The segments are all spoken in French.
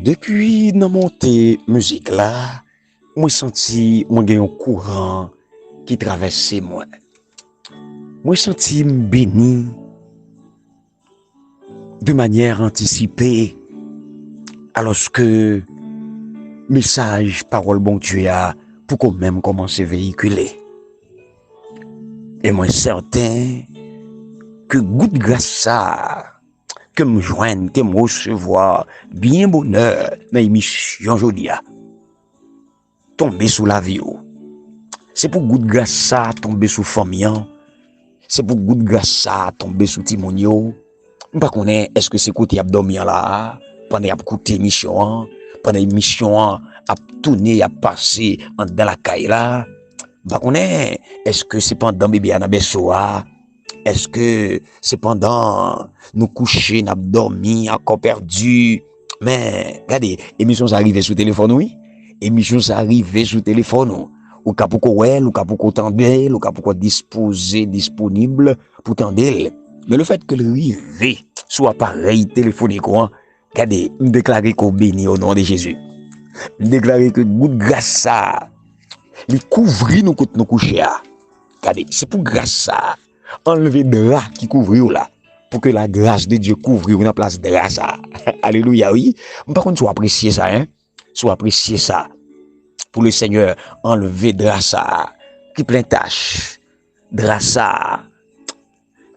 Depuis nan montée musique là, moi senti moi gen un courant qui traverse moi. Moi senti béni de manière anticipée alors que message parole bon Dieu a pour qu'on même commencer à véhiculer. Et moi certain que goût de grâce ça que me joindre, que me recevoir bien bonheur dans l'émission aujourd'hui tomber sous la vie. C'est pour goût de grâce ça tomber sous famille. C'est pour goût de grâce ça tomber sous timonio. Pas connaît est-ce que c'est côté abdomen là pendant y écouter émission pendant émission a tourner a passer dans la caille là. Pas connaît est-ce que c'est pendant bébé à berceau est-ce que c'est pendant nous coucher, nous dormir, encore perdu? Mais, regardez, émission ça arrive sur téléphone, oui? Émission ça arrive sur téléphone, ou cas pour ou cas pour tendre, ou cas pour disposer, disponible pour tendre. Mais le fait que le rive sur appareil téléphonique, regardez, me déclarer qu'on bénit au nom de Jésus. Me déclarer que goût de grâce ça, les couvrir nous quand nous coucher. Regardez, c'est pour grâce ça. Enlever drap qui couvre là pour que la grâce de Dieu couvre une place de drap ça. Alléluia, oui. Par contre, soit apprécier ça, hein. Soit apprécier ça. Pour le Seigneur, enlever drap ça qui plein tâche. Drap ça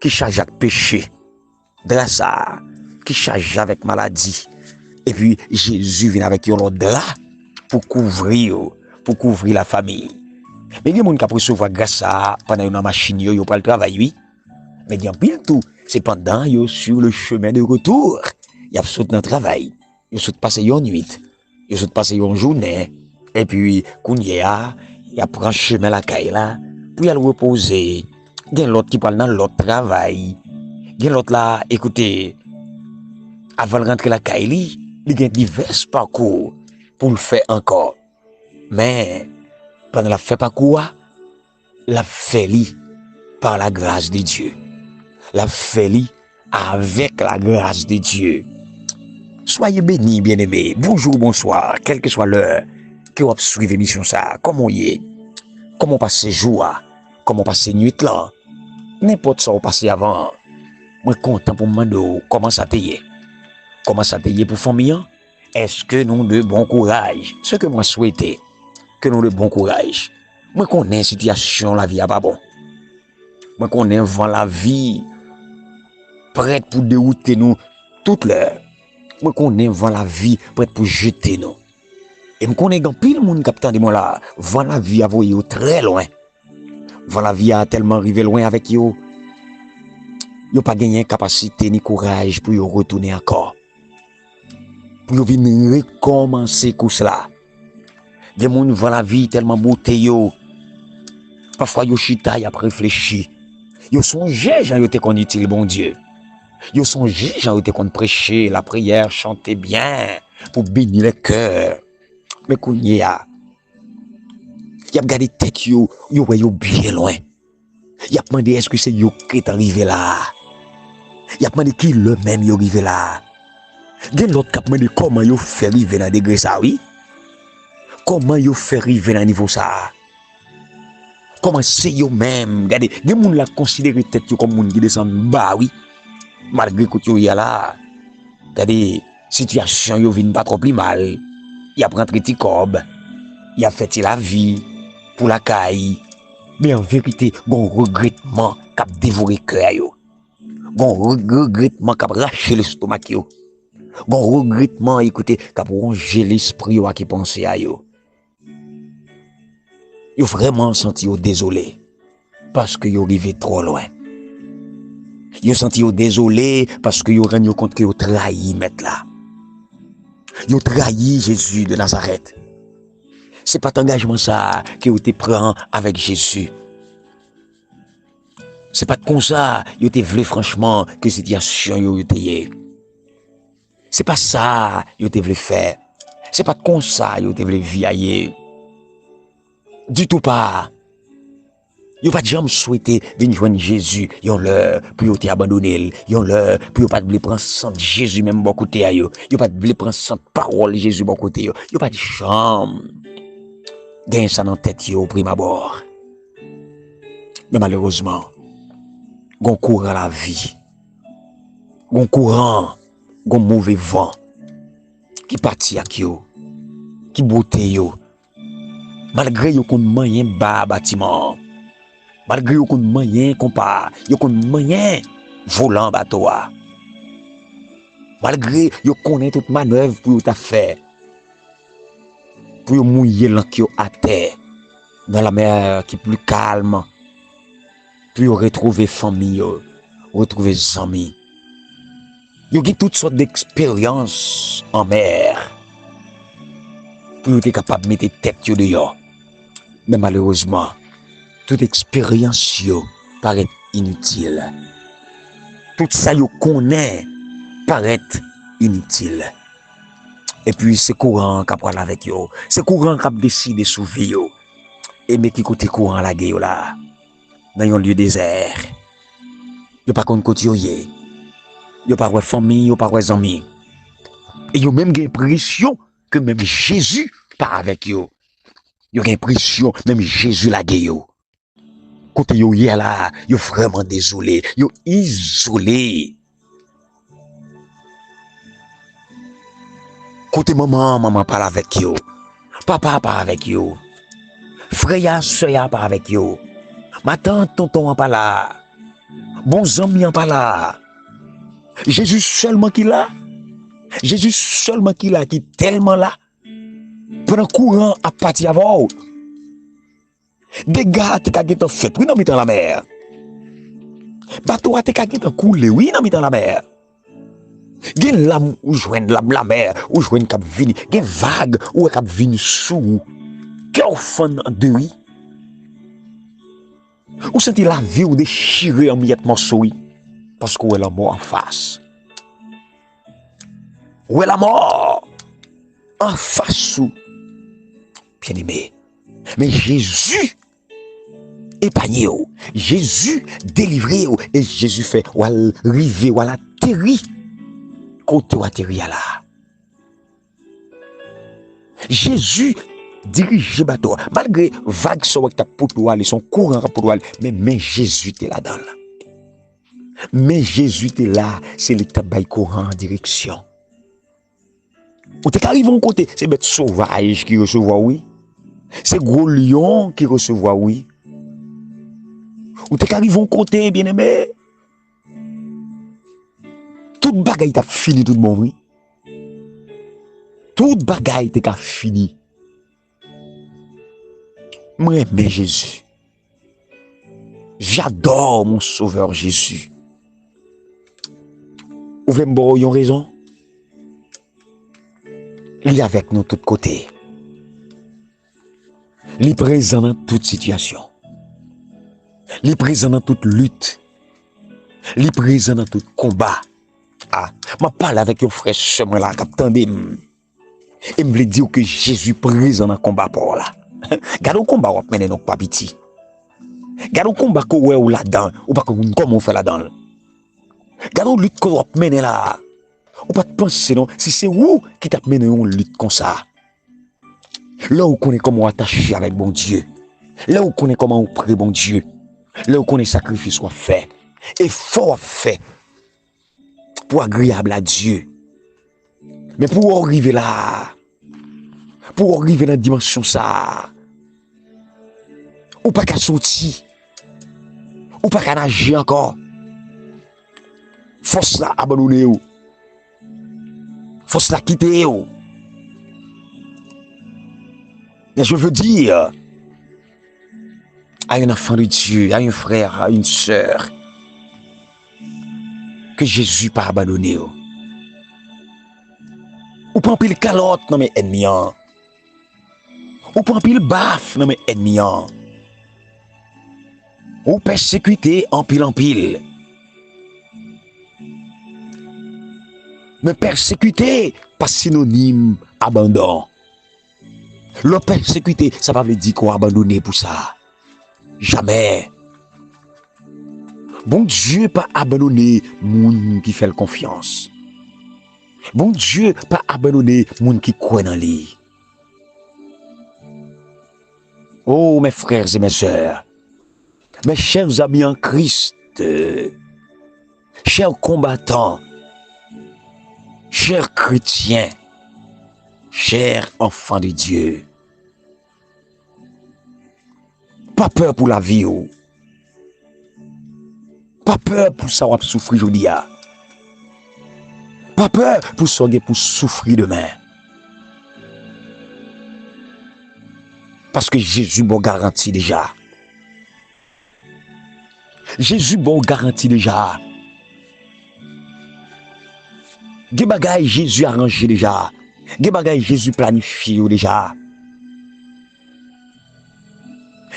qui charge avec péché. Drap ça qui charge avec maladie. Et puis, Jésus vient avec un drap pour couvrir la famille. Mais il y a des gens qui recevoir grâce à pendant une machine, ils pas le travail, oui. Mais il y a pile tout, c'est pendant qu'ils sur le chemin de retour. Ils ont sauté dans le travail, ils ont passé une nuit, ils ont passé une journée. Et puis, quand il y a pris un chemin la caille là, puis il reposer. Il y a l'autre qui parle dans l'autre travail. Il y a l'autre là, écoutez, avant de rentrer la caille, il y a divers parcours pour le faire encore. Mais, pendant la fait pas quoi, la fait par la grâce de Dieu. La fait avec la grâce de Dieu. Soyez bénis, bien-aimés. Bonjour, bonsoir, quelle que soit l'heure que vous suivez l'émission ça. Comment y est? Comment passer jour? Comment passer nuit là? N'importe ça vous passez avant. Moi content pour me demander comment ça paye. Comment ça paye pour famille? Est-ce que nous de bon courage? Ce que moi souhaitais. Que nous de bon courage. Moi connais situation la vie a pas bon. Moi connais vent la vie prête pour dérouter nous toute l'heure. Moi connais vent la vie prête pour jeter nous. Et me connais grand pile monde capitaine de moi là, vent la vie a voyé très loin. Vent la vie a tellement arrivé loin avec yo. Yo pas gagné capacité ni courage pour yo retourner encore. Pour yo venir recommencer comme cela. Des gens voient la vie tellement beauté yo. Parfois yo chita y a réfléchi. Yo songé Jean yo te qu'on utile bon Dieu. Yo songé Jean yo te qu'on prêcher la prière, chanter bien pour bénir le cœur. Mais kounya y a gardé tête yo bien loin. Y a demandé est-ce que c'est yo qui est arrivé là. Y a demandé qui le même yo arrivé là. Gen l'autre qui a demandé comment yo fait arriver dans degré ça oui. Comment yo fait arriver dans niveau ça? Comment c'est yo même? Regardez, des gens la considéré tête yo comme moun qui descend bas oui. Malgré que yo y a là. Regardez, situation yo vinn pas trop plus mal. Y a rentré ti cob. Y a fait la vie pour la caille. Mais en vérité, gon regrettement qu'a dévoré cœur yo. Gon regrettement qu'a raché l'estomac yo. Gon regrettement écoutez qu'a rongé l'esprit yo qui penser à yo. Yo vraiment senti yo désolé parce que yo arrivé trop loin. Yo senti yo désolé parce que yo rendu compte que yo trahi maître là. Yo trahi Jésus de Nazareth. C'est pas ton engagement ça que yo te prend avec Jésus. C'est pas comme ça yo te vle franchement que situation yo te yé. C'est pas ça yo te vle faire. C'est pas comme ça yo te vle viailler. Du tout pas. Yo pas jamais souhaité venir joindre Jésus, yon leur pour yo t'abandonner, yon leur pour yo pas de prendre sang Jésus même bon côté a yo. Yo pas de prendre sang parole Jésus bon côté yo. Yo pas de jamais gagne ça dans tête yo au prime abord. Mais malheureusement, gon courant la vie, gon courant, gon mauvais vent qui parti ak yo, qui beauté yo. Malgré yo kon moyen ba bâtiment, malgré yo kon moyen compas, yo kon moyen volant bateau. Malgré yo connaît toute manœuvre pour yo ta faire, pour yo mouiller l'ank yo à terre dans la mer qui plus calme, pour yo retrouver famille yo, retrouver amis. Yo gen toutes sortes d'expériences en mer pour yo être capable de mettre tête yo dehors. Mais malheureusement, toute expérience yo paraît inutile. Tout ça yo connaît paraît inutile. Et puis c'est courant qui parle avec yo, c'est courant qui décide sous vie yo. Et mais qui côté courant la gueule là dans un lieu désert. Yo pas konn côté yo yé. Yo pas ouais famille, yo pas ouais amis. Et yo même gen impression que même Jésus pas avec yo. Yo gen impression même Jésus la gueule yo. Côté yo yé là, yo vraiment désolé, yo isolé. Côté maman parle avec yo. Papa parle avec yo. Frère, soeur parle avec yo. Ma tante, tonton pas là. Bons amis pas là. Jésus seulement qui là. Jésus seulement qui là, qui tellement là. Pendant courant à partir avant. Des gars te kagé fait, oui, dans la mer. Bateau te kagé coulé, oui, dans la mer. Gen lam ou joindre la mer, ou joindre cap vini, gen vague ou cap vini sous. Quel fan de oui. Ou senti la vie ou déchirée en miettes morceaux, oui. Parce que ou est la mort en face. Ou est la mort en face ou. Bien aimé. Mais Jésus épargné ou. Jésus délivré ou. Et Jésus fait ou arriver ou atterri. Côté ou atterri là. Jésus dirige bateau. Malgré vague sur ta pour aller, son courant pour aller, mais Jésus était là-dedans. Mais Jésus était là, c'est l'état bail courant en direction. Ou t'es arrivé en côté, c'est bête sauvage qui recevoir, oui. C'est gros lion qui recevoir, oui. Ou t'es arrivé en côté, bien aimé. Toute bagaille t'a fini tout le monde, oui. Toute bagaille t'a fini. Moi, j'aime Jésus. J'adore mon sauveur Jésus. Vous voulez me voir, ils ont raison? Il est avec nous de tous côtés. Il est présent dans toute situation. Il est présent dans toute lutte. Il est présent dans tout combat. Ah, je parle avec un frère chemin là, qui attendait. Et me dire que Jésus est présent dans le combat pour là. Gardez le combat, on mène nos papiti. Gardez le combat qu'on ou là-dedans, ou pas comment on fait là-dedans. Gardez le lutte qu'on mène là. Ou pas penser non, si c'est vous qui t'a mené une lutte comme ça. Là où on connaît comment attacher avec bon Dieu. Là où on connaît comment on prie bon Dieu. Là où on connaît sacrifice soit fait. Effort fait. Pour agréable à Dieu. Mais pour arriver là, pour arriver dans la dimension ça, ou pas qu'à sortir, ou pas qu'à nager encore, force là abandonner ou, force là quitter ou. Mais je veux dire à un enfant de Dieu, à un frère, à une sœur, que Jésus pas abandonné ou. Ou pas pile calotte dans mes ennemis. Ou pas pile baf dans mes ennemis. Ou persécuté en pile. Mais persécuté, pas synonyme abandon. Le persécuté, ça va veut dire qu'on a abandonné pour ça. Jamais. Bon Dieu pas abandonné moun qui fait le confiance. Bon Dieu pas abandonné moun qui croit dans lui. Oh mes frères et mes sœurs, mes chers amis en Christ, chers combattants, chers chrétiens, chers enfants de Dieu, pas peur pour la vie, pas peur pour ça va souffrir aujourd'hui, pas peur pour ça pour souffrir demain. Parce que Jésus bon garantit déjà. Jésus bon garantit déjà. Des bagailles Jésus arrangé déjà. Des bagailles Jésus planifié déjà.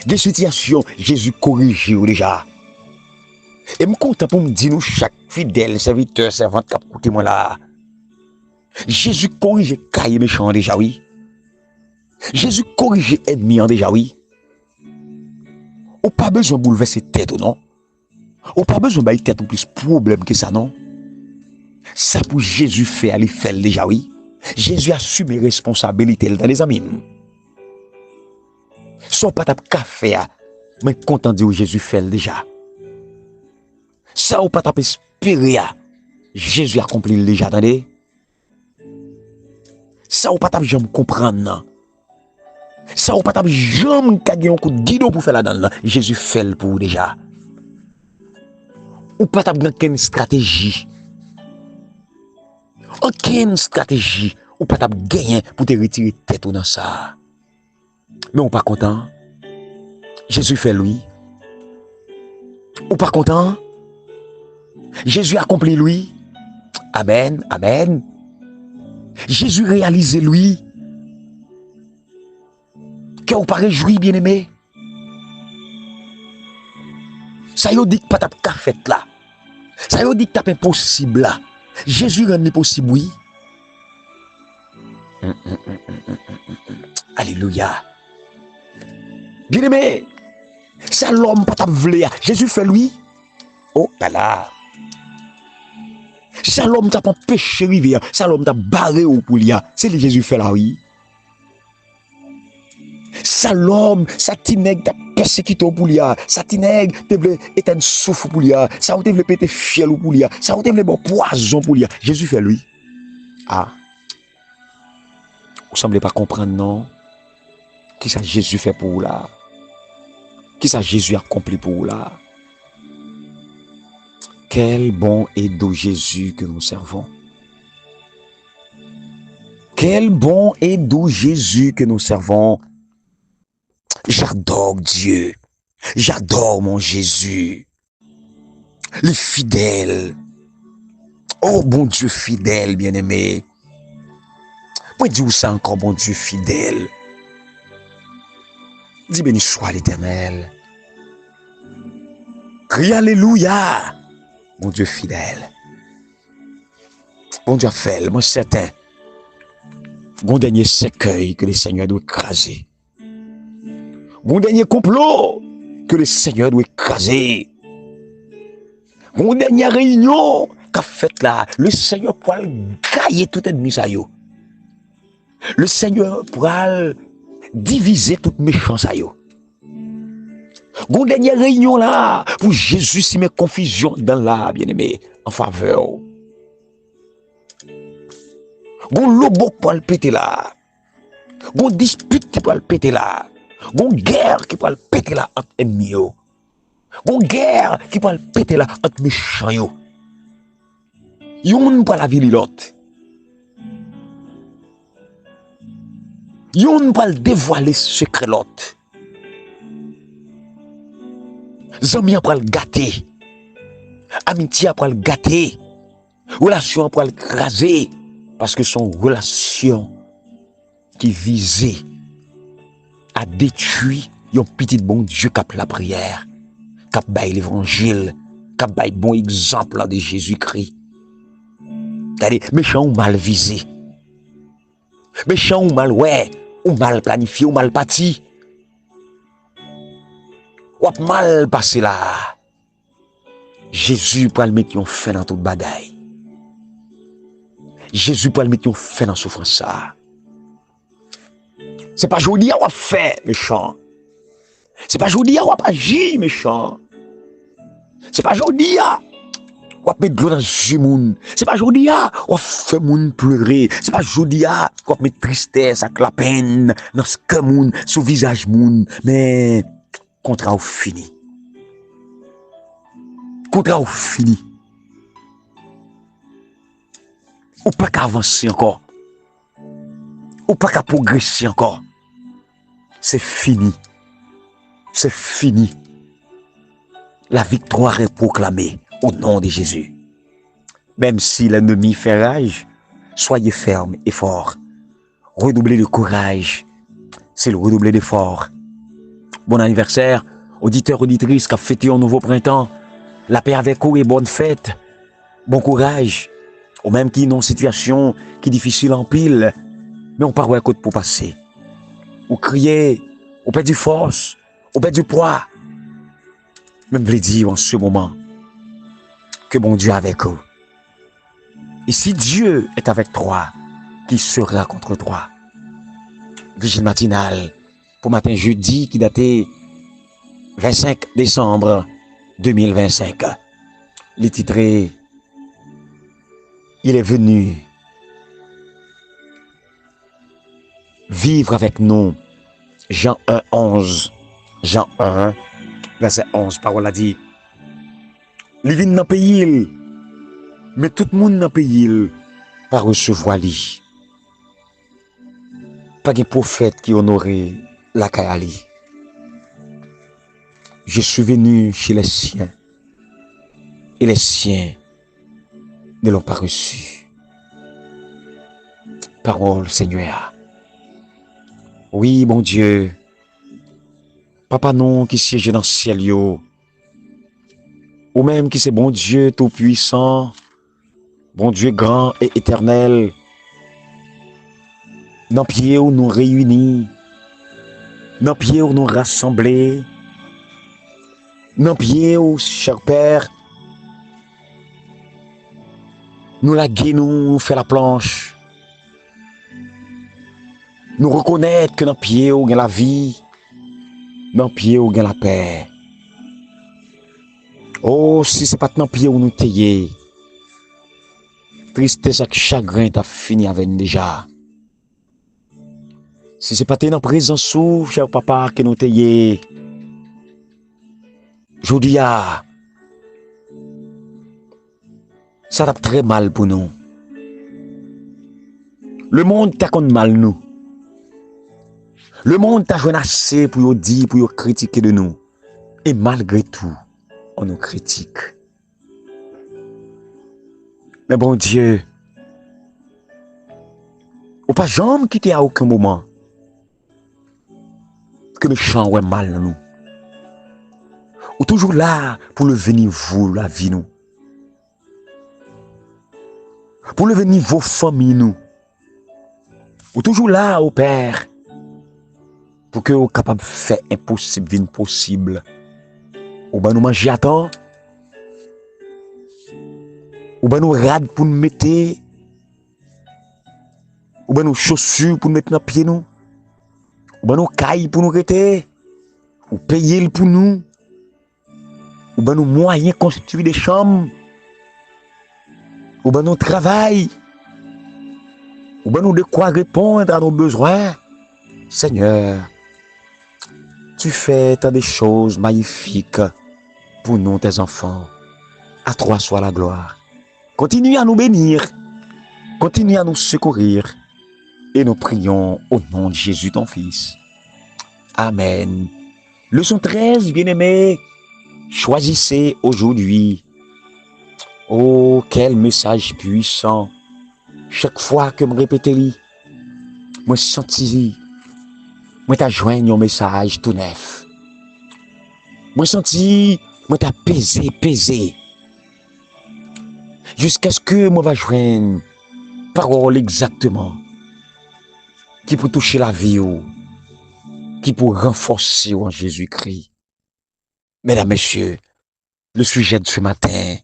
Des situations Jésus corrigé déjà. Et me content pour me dire nous chaque fidèle serviteur servante qui a écouté moi là. Jésus corrige caille méchant déjà oui. Jésus corrige ennemi déjà oui. Ou pas besoin de bouleverser tête ou non. Ou pas besoin de tête ou plus problème que ça non. Ça pour Jésus faire aller faire déjà oui. Jésus assume les responsabilités dans les amis. Son pas tap café mais content de dire Jésus fait déjà. Ça ou pas tap espérer Jésus accomplit déjà attendez. Ça ou pas tap jamais comprendre non. Ça ou pas tap jamais gagner un coup de guidon pour faire la dedans Jésus fait pour déjà. Ou pas tap aucune stratégie. Aucune stratégie ou pas tap gagner pour te retirer tête dans ça. Mais on pas content. Jésus fait lui. Ou pas content. Jésus accomplit lui. Amen, amen. Jésus réalise lui. Que vous pas réjoui bien aimé. Ça y dit que pas tap ka fait là. Ça y dit que tap impossible là. Jésus rend possible oui. Alléluia. Bien aimé. Ça l'homme pas tap vle. Jésus fait lui. Oh là là. Ça l'homme t'a empêché rivière. Ça l'homme t'a barré au poulia. C'est le Jésus fait là oui. Ça l'homme, ça tinèg t'a persécuté au poulia. Ça tinèg te vle éteindre souffle poulia. Ça te vle péter fiel au poulia. Ça te vle bon poison poulia. Jésus fait lui. Ah. Vous semblez pas comprendre non? Qui ça Jésus fait pour vous là? Qui ça Jésus accompli pour vous là? Quel bon et doux Jésus que nous servons. Quel bon et doux Jésus que nous servons. J'adore Dieu. J'adore mon Jésus. Le fidèle. Oh bon Dieu fidèle, bien-aimé. Moi dis-vous ça encore, bon Dieu fidèle. Dis béni soit l'Éternel. Crie alléluia. Mon Dieu fidèle. Bon Dieu fait, moi certain. Bon dernier cercueil que le Seigneur doit écraser. Bon dernier complot que le Seigneur doit écraser. Bon dernière réunion qu'a fait là, le Seigneur pourra gailler tout ennemi ça yo. Le Seigneur pourra diviser toute méchance ça yo. Bon dernière réunion là pour Jésus s'y met confusion dans la bien-aimé en faveur. Bon lobo pour le péter là. Bon dispute qui peut le péter là. Bon guerre qui peut le péter là entre ennemis yo. Bon guerre qui peut le péter là entre méchants yo. Yon pas la vie l'autre. Yon pas le dévoiler secret l'autre. Zami après le gâter. Amitié après le gâter. Relation après le craser. Parce que son relation qui visait à détruire un petit bon Dieu qui a la prière, qui a baillé l'évangile, qui a baillé bon exemple de Jésus-Christ. C'est-à-dire, méchant ou mal visé. Méchant ou mal ouais, ou mal planifié, ou mal parti. ou mal passé là. Jésus pour le mettre en fin dans toute bagaille. Jésus pour le mettre en fin dans souffrance ça. C'est pas jodi à fait méchant. C'est pas jodi à pas agir méchant. C'est pas jodi à mettre de l'eau dans le monde. C'est pas jodi à faire monde pleurer. C'est pas jodi à mettre tristesse avec la peine dans ce que monde, sous visage monde, mais contrat fini. Contrat fini. Ou pas qu'à avancer encore. Ou pas qu'à progresser encore. C'est fini. C'est fini. La victoire est proclamée au nom de Jésus. Même si l'ennemi fait rage, soyez ferme et fort. Redoublez de courage. C'est le redoubler d'effort. Bon anniversaire, auditeurs, auditrices qui a fêté un nouveau printemps. La paix avec vous et bonne fête. Bon courage. Ou même qui ont une situation qui est difficile en pile, mais on part à côté pour passer. Ou crier, ou perd du force, ou perd du poids. Même vous dire en ce moment que bon Dieu est avec vous. Et si Dieu est avec toi, qui sera contre toi? Vigile matinale pour matin jeudi qui datait 25 décembre 2025. Les titrés, il est venu vivre avec nous. Jean 1, 11. Jean 1, verset 11, parole a dit, il vient dans le pays, mais tout le monde dans le pays va recevoir lui. Pas de prophète qui honorait la Kayali. Je suis venu chez les siens, et les siens ne l'ont pas reçu. Parole, Seigneur. Oui, bon Dieu. Papa non qui siège dans le ciel, yo. Ou même qui c'est bon Dieu tout-puissant, bon Dieu grand et éternel. Dans pied où nous réunis, dans pied où nous rassemblés, dans pied où, cher Père, nous la nous fait la planche. Nous reconnaître que dans pied où il y a la vie, dans pied où il y a la paix. Oh, si c'est pas dans pied où nous taillons, tristesse et chagrin t'a fini avec nous déjà. Si c'est pas dans présence où, cher papa, que nous taillons, je dis ça tape très mal pour nous. Le monde t'a contre mal nous. Le monde t'a joué assez pour dire, pour critiquer de nous. Et malgré tout, on nous critique. Mais bon Dieu, ou pas jamais quitter à aucun moment que le chant ouais mal nous. Ou toujours là pour le venir vous, la vie nous. Pour le venir vos familles nous. Ou toujours là au Père. Pour que vous capable de faire impossible, vin possible. Ou ben nous manger à temps. Ou ben nous rad pour nous mettre. Ou ben nous chaussures pour nous mettre dans les pieds nous. Ou ben nous cailles pour nous rester. Ou payer pour nous. Ou ben nous moyens constituer des chambres. Ou ben nous travail. Ou ben nous de quoi répondre à nos besoins. Seigneur, tu fais tant de choses magnifiques pour nous, tes enfants. À toi soit la gloire. Continue à nous bénir. Continue à nous secourir. Et nous prions au nom de Jésus, ton Fils. Amen. Leçon 13, bien-aimés, choisissez aujourd'hui. Oh, quel message puissant. Chaque fois que je répète, moi senti, moi t'as joint un message tout neuf. Moi senti, moi t'as pesé. Jusqu'à ce que moi va joindre parole exactement. Qui peut toucher la vie, qui peut renforcer en Jésus-Christ. Mesdames, Messieurs, le sujet de ce matin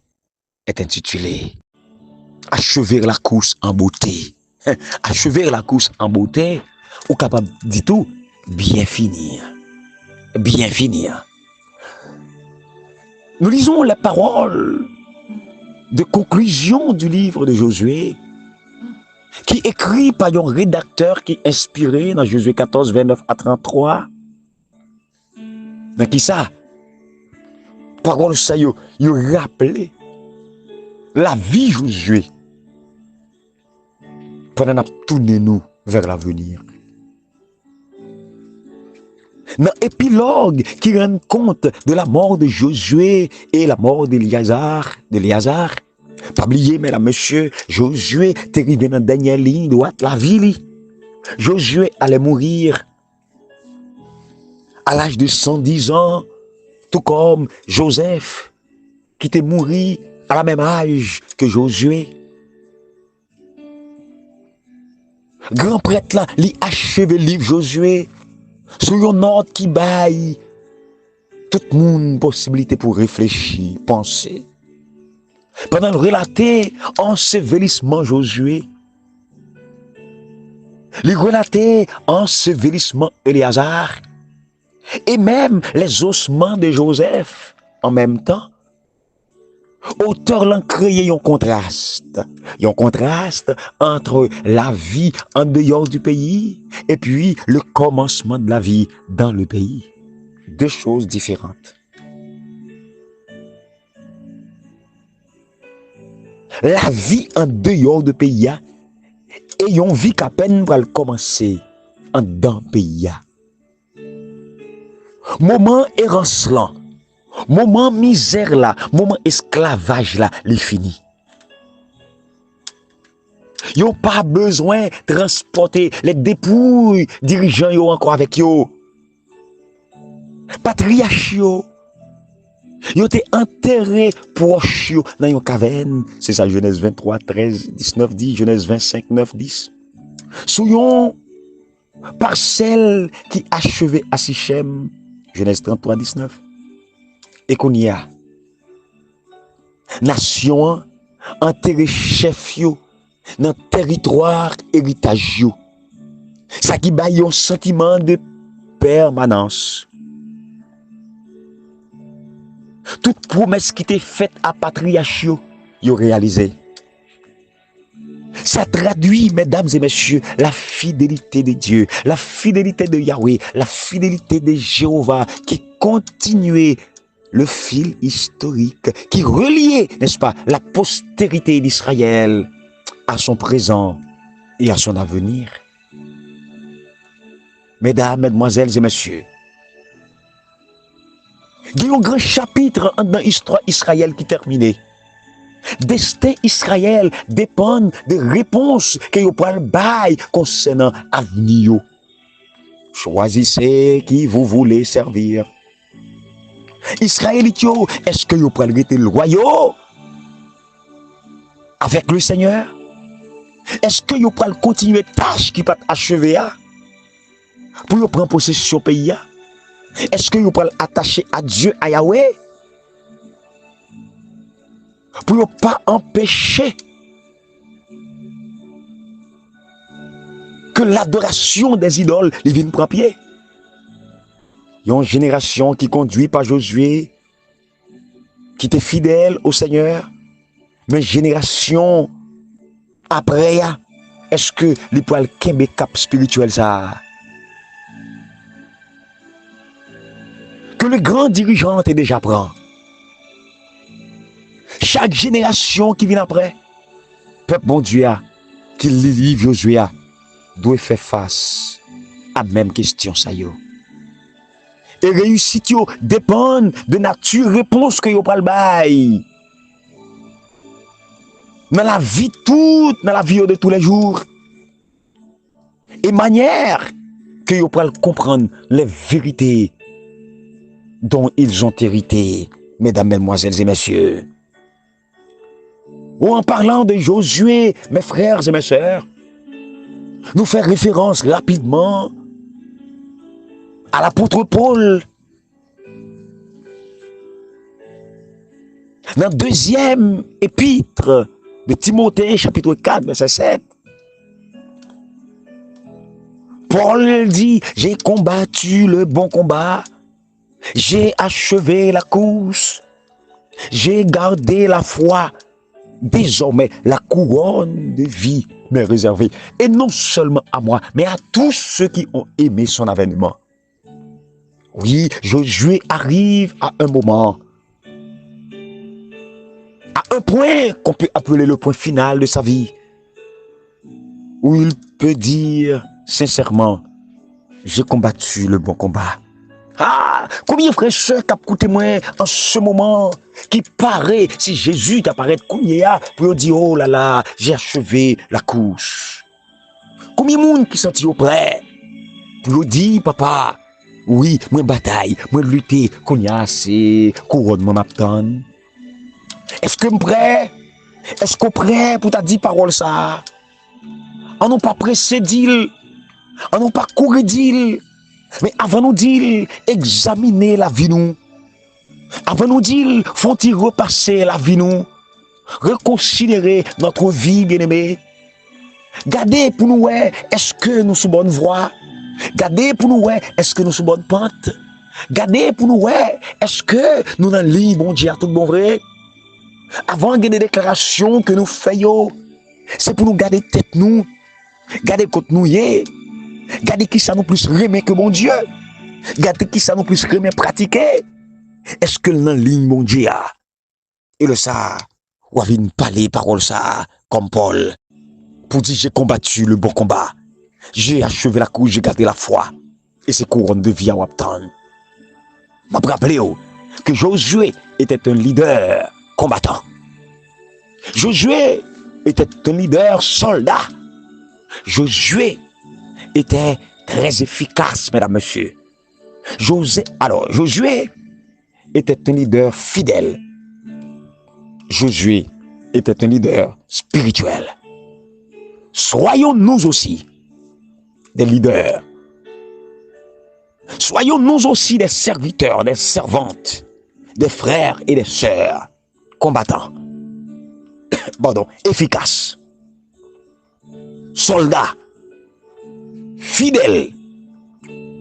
est intitulé Achever la course en beauté. Achever la course en beauté, ou capable du tout, bien finir. Bien finir. Nous lisons les paroles de conclusion du livre de Josué, qui est écrit par un rédacteur qui est inspiré dans Josué 14, 29 à 33. Dans qui ça? Parole ça, il rappelé la vie Josué pendant qu'on tourné nous vers l'avenir. Dans l'épilogue qui rend compte de la mort de Josué et la mort d'Éléazar, pas oublier, mesdames, messieurs, Josué t'est arrivé dans la dernière ligne droite, la vie. Josué allait mourir à l'âge de 110 ans, tout comme Joseph, qui était mort à la même âge que Josué. Grand prêtre là, il achève le livre Josué, sur une note qui baille tout le monde possibilité pour réfléchir, penser. Pendant le relater ensevelissement Josué, il relatait ensevelissement Éléazar, et même les ossements de Joseph en même temps. Auteur l'en créé un contraste entre la vie en dehors du pays et puis le commencement de la vie dans le pays. Deux choses différentes. La vie en dehors du pays et une vie qu'à peine va commencer en dans le pays. Moment errance là, moment misère là, moment esclavage là, il fini. Ils n'ont pas besoin de transporter les dépouilles dirigeants yo encore avec yo. Patriarche yo. Ils ont été enterrés proches dans une caverne. C'est ça, Genèse 23, 13, 19, 10, Genèse 25, 9, 10. Sous une parcelle qui achevait à Sichem, Genèse 33, 19. Et qu'on y a, nation enterré chef yo dans territoire héritage yo. Ça qui baille un sentiment de permanence. Toute promesse qui était faite à patriarche yo réalisé. Ça traduit, mesdames et messieurs, la fidélité de Dieu, la fidélité de Yahweh, la fidélité de Jéhovah qui continuait le fil historique, qui reliait, n'est-ce pas, la postérité d'Israël à son présent et à son avenir. Mesdames, mesdemoiselles et messieurs, il y a un grand chapitre dans l'histoire d'Israël qui est terminé. Destin Israël dépend des réponses que vous pouvez bailler concernant l'avenir. Choisissez qui vous voulez servir. Israélites, est-ce que vous pouvez rester loyaux avec le Seigneur? Est-ce que vous pouvez continuer tâche qui peut achever pour vous prendre possession du pays? Est-ce que vous pouvez attacher à Dieu, à Yahweh? Pour ne pas empêcher que l'adoration des idoles vienne prendre pied. Il y a une génération qui conduit par Josué, qui était fidèle au Seigneur, mais génération après, est-ce que les poils kembe cap spirituel ça? Que le grand dirigeant est déjà prend. Chaque génération qui vient après, peuple bon Dieu, qui lit Josué, doit faire face à la même question. Ça y est. Et réussite dépend de nature réponse que vous pral bail. Dans la vie toute, dans la vie de tous les jours. Et manière que vous pral comprendre les vérités dont ils ont hérité, mesdames, mesdemoiselles et messieurs. Ou en parlant de Josué, mes frères et mes sœurs, nous faire référence rapidement à l'apôtre Paul, Dans le deuxième épître de Timothée, chapitre 4, verset 7, Paul dit, j'ai combattu le bon combat, j'ai achevé la course, j'ai gardé la foi. Désormais, la couronne de vie m'est réservée. Et non seulement à moi, mais à tous ceux qui ont aimé son avènement. Oui, Josué arrive à un moment, à un point qu'on peut appeler le point final de sa vie, où il peut dire sincèrement, j'ai combattu le bon combat. Ah, combien de frères et sœurs qui écoutent moi en ce moment, qui paraît, si Jésus t'apparaît pour dire, oh là là, j'ai achevé la course. Combien de monde qui sont prêts pour dire, papa, oui, moi bataille, moi lutter, qu'on y a assez, couronne mon m'attend. Est-ce que je suis prêt? Est-ce qu'on est prêt pour ta dire parole ça? On n'a pas pressé d'il, on n'a pas couru d'il. Mais avant nous dire, examiner la vie nous. Avant nous dire, faut-il repasser la vie nous. Reconsidérer notre vie, bien-aimé. Gardez pour nous, est-ce que nous sommes bonne voie? Gardez pour nous, est-ce que nous sommes bonne pente? Gardez pour nous, est-ce que nous dans ligne, bon Dieu, à tout bon vrai? Avant de des déclarations que nous faisons, c'est pour nous garder tête nous, garder côté nous, gardez qui ça nous plus remet que mon Dieu. Gardez qui ça nous plus remet pratiquer. Est-ce que dans ligne mon Dieu a? Et le ça, ou avez parler parole ça, comme Paul, pour dire j'ai combattu le bon combat. J'ai achevé la course, j'ai gardé la foi. Et c'est couronne de vie à Wapton. Je me rappelle que Josué était un leader combattant. Josué était un leader soldat. Josué était très efficace, mesdames, messieurs. Josué était un leader fidèle. Josué était un leader spirituel. Soyons nous aussi des leaders. Soyons nous aussi des serviteurs, des servantes, des frères et des sœurs combattants. Pardon, efficaces. Soldats. Fidèles,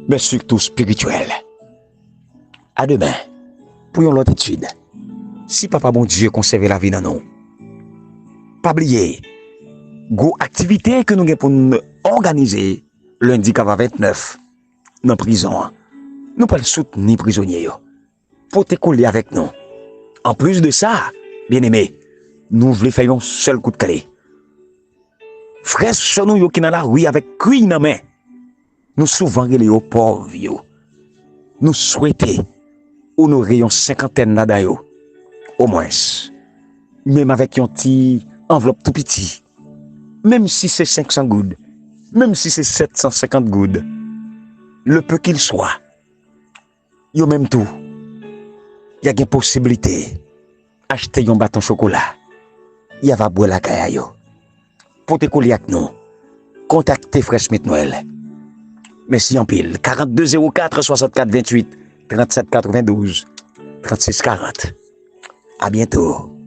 mais surtout spirituels. À demain, pour une autre étude. Si papa bon Dieu conserve la vie dans nous, pas oublier, go activité que nous avons pour nous organiser lundi 29 dans la prison. Nous pouvons soutenir les prisonniers pour te coller avec nous. En plus de ça, bien aimé, nous voulons faire un seul coup de clé. Frères, sur nous qui dans la rue avec cuit dans la main. Nous souvent les pauvres, nous souhaitons honorer une cinquantaine là au moins, même avec une petite enveloppe tout petit, même si c'est 500 goudes, même si c'est 750 goudes, le peu qu'il soit, yo même tout, il y a une possibilité acheter un bâton chocolat, il y a va boire la caille pour te coller avec nous, contactez Frère Smith Noël. Merci en pile. 42 04 64 28 37 92 36 40. À bientôt.